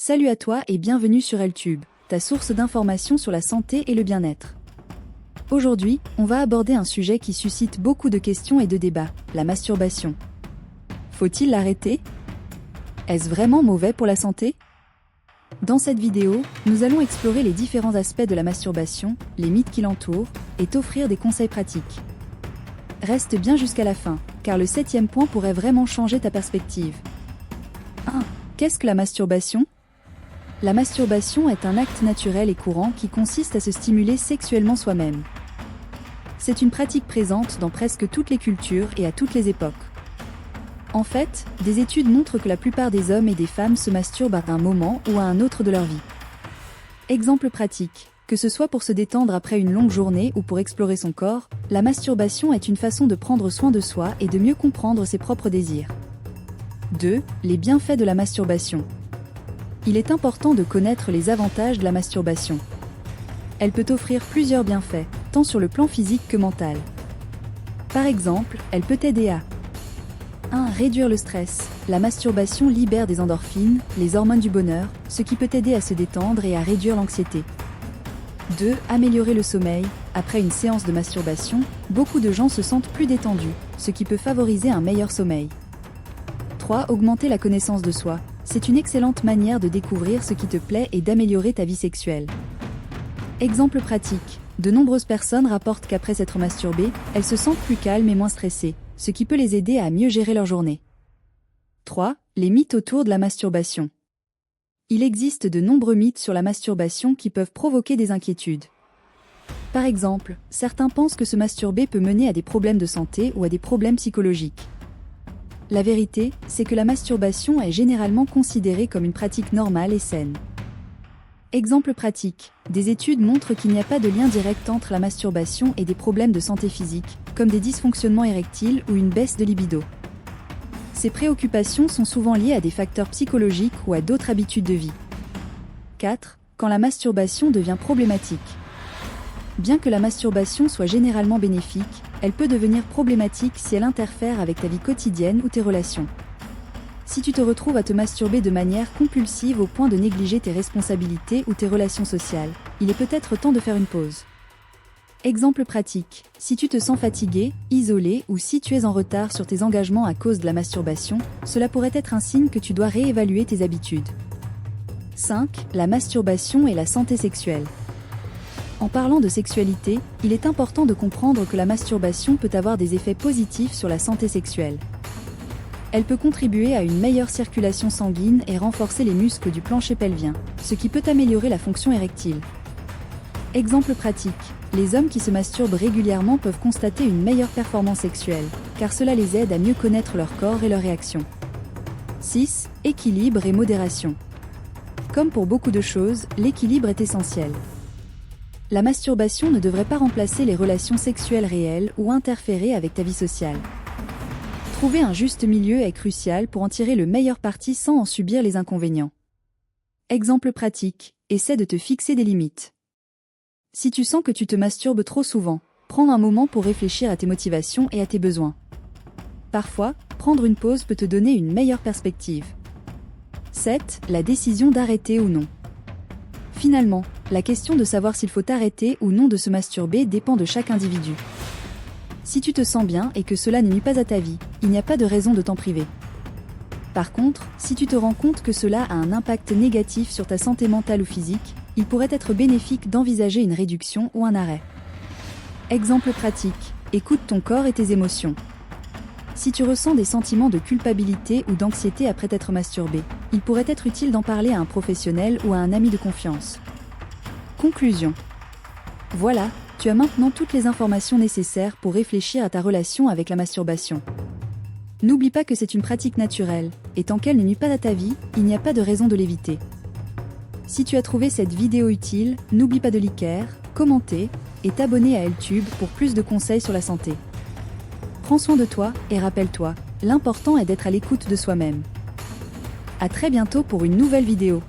Salut à toi et bienvenue sur LTube, ta source d'informations sur la santé et le bien-être. Aujourd'hui, on va aborder un sujet qui suscite beaucoup de questions et de débats, la masturbation. Faut-il l'arrêter? Est-ce vraiment mauvais pour la santé? Dans cette vidéo, nous allons explorer les différents aspects de la masturbation, les mythes qui l'entourent, et t'offrir des conseils pratiques. Reste bien jusqu'à la fin, car le 7e point pourrait vraiment changer ta perspective. 1. Qu'est-ce que la masturbation? La masturbation est un acte naturel et courant qui consiste à se stimuler sexuellement soi-même. C'est une pratique présente dans presque toutes les cultures et à toutes les époques. En fait, des études montrent que la plupart des hommes et des femmes se masturbent à un moment ou à un autre de leur vie. Exemple pratique, que ce soit pour se détendre après une longue journée ou pour explorer son corps, la masturbation est une façon de prendre soin de soi et de mieux comprendre ses propres désirs. 2. Les bienfaits de la masturbation. Il est important de connaître les avantages de la masturbation. Elle peut offrir plusieurs bienfaits, tant sur le plan physique que mental. Par exemple, elle peut aider à 1. Réduire le stress. La masturbation libère des endorphines, les hormones du bonheur, ce qui peut aider à se détendre et à réduire l'anxiété. 2. Améliorer le sommeil. Après une séance de masturbation, beaucoup de gens se sentent plus détendus, ce qui peut favoriser un meilleur sommeil. 3. Augmenter la connaissance de soi. C'est une excellente manière de découvrir ce qui te plaît et d'améliorer ta vie sexuelle. Exemple pratique. De nombreuses personnes rapportent qu'après s'être masturbées, elles se sentent plus calmes et moins stressées, ce qui peut les aider à mieux gérer leur journée. 3. Les mythes autour de la masturbation. Il existe de nombreux mythes sur la masturbation qui peuvent provoquer des inquiétudes. Par exemple, certains pensent que se masturber peut mener à des problèmes de santé ou à des problèmes psychologiques. La vérité, c'est que la masturbation est généralement considérée comme une pratique normale et saine. Exemple pratique, des études montrent qu'il n'y a pas de lien direct entre la masturbation et des problèmes de santé physique, comme des dysfonctionnements érectiles ou une baisse de libido. Ces préoccupations sont souvent liées à des facteurs psychologiques ou à d'autres habitudes de vie. 4. Quand la masturbation devient problématique. Bien que la masturbation soit généralement bénéfique, elle peut devenir problématique si elle interfère avec ta vie quotidienne ou tes relations. Si tu te retrouves à te masturber de manière compulsive au point de négliger tes responsabilités ou tes relations sociales, il est peut-être temps de faire une pause. Exemple pratique, si tu te sens fatigué, isolé ou si tu es en retard sur tes engagements à cause de la masturbation, cela pourrait être un signe que tu dois réévaluer tes habitudes. 5. La masturbation et la santé sexuelle. En parlant de sexualité, il est important de comprendre que la masturbation peut avoir des effets positifs sur la santé sexuelle. Elle peut contribuer à une meilleure circulation sanguine et renforcer les muscles du plancher pelvien, ce qui peut améliorer la fonction érectile. Exemple pratique, les hommes qui se masturbent régulièrement peuvent constater une meilleure performance sexuelle, car cela les aide à mieux connaître leur corps et leurs réactions. 6. Équilibre et modération. Comme pour beaucoup de choses, l'équilibre est essentiel. La masturbation ne devrait pas remplacer les relations sexuelles réelles ou interférer avec ta vie sociale. Trouver un juste milieu est crucial pour en tirer le meilleur parti sans en subir les inconvénients. Exemple pratique, essaie de te fixer des limites. Si tu sens que tu te masturbes trop souvent, prends un moment pour réfléchir à tes motivations et à tes besoins. Parfois, prendre une pause peut te donner une meilleure perspective. 7. La décision d'arrêter ou non. Finalement, la question de savoir s'il faut arrêter ou non de se masturber dépend de chaque individu. Si tu te sens bien et que cela ne nuit pas à ta vie, il n'y a pas de raison de t'en priver. Par contre, si tu te rends compte que cela a un impact négatif sur ta santé mentale ou physique, il pourrait être bénéfique d'envisager une réduction ou un arrêt. Exemple pratique, écoute ton corps et tes émotions. Si tu ressens des sentiments de culpabilité ou d'anxiété après t'être masturbé, il pourrait être utile d'en parler à un professionnel ou à un ami de confiance. Conclusion. Voilà, tu as maintenant toutes les informations nécessaires pour réfléchir à ta relation avec la masturbation. N'oublie pas que c'est une pratique naturelle, et tant qu'elle ne nuit pas à ta vie, il n'y a pas de raison de l'éviter. Si tu as trouvé cette vidéo utile, n'oublie pas de liker, commenter, et t'abonner à LTube pour plus de conseils sur la santé. Prends soin de toi, et rappelle-toi, l'important est d'être à l'écoute de soi-même. À très bientôt pour une nouvelle vidéo.